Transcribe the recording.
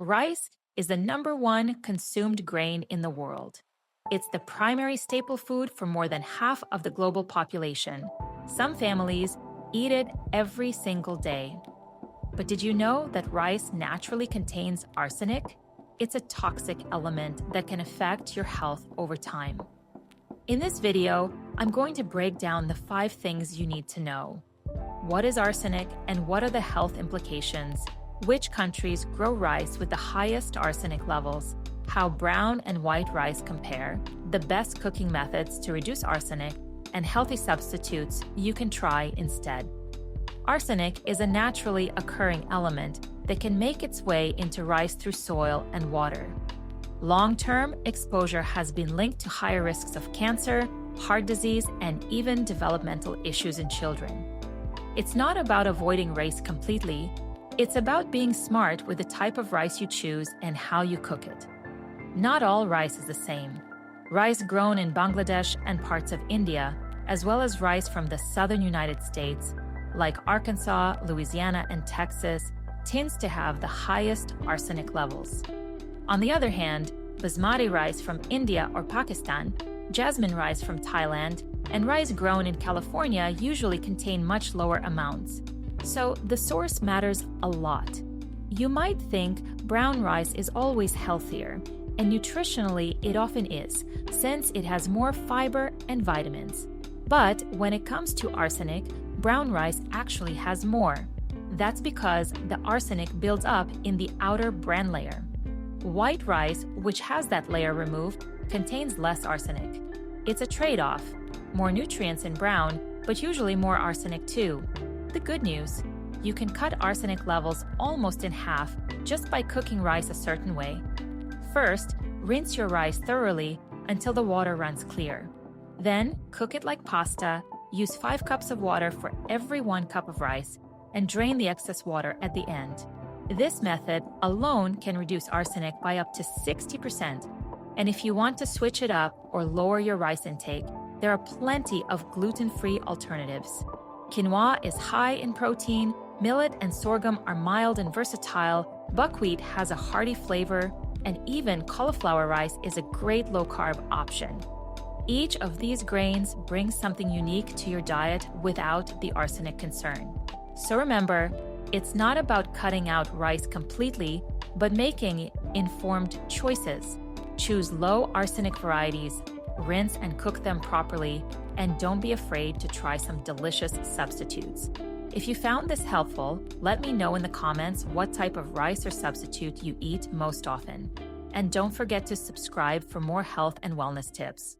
Rice is the #1 consumed grain in the world. It's the primary staple food for more than half of the global population. Some families eat it every single day. But did you know that rice naturally contains arsenic? It's a toxic element that can affect your health over time. In this video, I'm going to break down the 5 things you need to know. What is arsenic and what are the health implications? Which countries grow rice with the highest arsenic levels? How brown and white rice compare? The best cooking methods to reduce arsenic and healthy substitutes you can try instead. Arsenic is a naturally occurring element that can make its way into rice through soil and water. Long-term exposure has been linked to higher risks of cancer, heart disease, and even developmental issues in children. It's not about avoiding rice completely. It's about being smart with the type of rice you choose and how you cook it. Not all rice is the same. Rice grown in Bangladesh and parts of India, as well as rice from the southern United States, like Arkansas, Louisiana, and Texas, tends to have the highest arsenic levels. On the other hand, basmati rice from India or Pakistan, jasmine rice from Thailand, and rice grown in California usually contain much lower amounts. So the source matters a lot. You might think brown rice is always healthier, and nutritionally it often is, since it has more fiber and vitamins. But when it comes to arsenic, brown rice actually has more. That's because the arsenic builds up in the outer bran layer. White rice, which has that layer removed, contains less arsenic. It's a trade-off. More nutrients in brown, but usually more arsenic too. The good news, you can cut arsenic levels almost in half just by cooking rice a certain way. First, rinse your rice thoroughly until the water runs clear. Then, cook it like pasta, use 5 cups of water for every 1 cup of rice, and drain the excess water at the end. This method alone can reduce arsenic by up to 60%. And if you want to switch it up or lower your rice intake, there are plenty of gluten-free alternatives. Quinoa is high in protein, millet and sorghum are mild and versatile, buckwheat has a hearty flavor, and even cauliflower rice is a great low-carb option. Each of these grains brings something unique to your diet without the arsenic concern. So remember, it's not about cutting out rice completely, but making informed choices. Choose low arsenic varieties, rinse and cook them properly, and don't be afraid to try some delicious substitutes. If you found this helpful, let me know in the comments what type of rice or substitute you eat most often. And don't forget to subscribe for more health and wellness tips.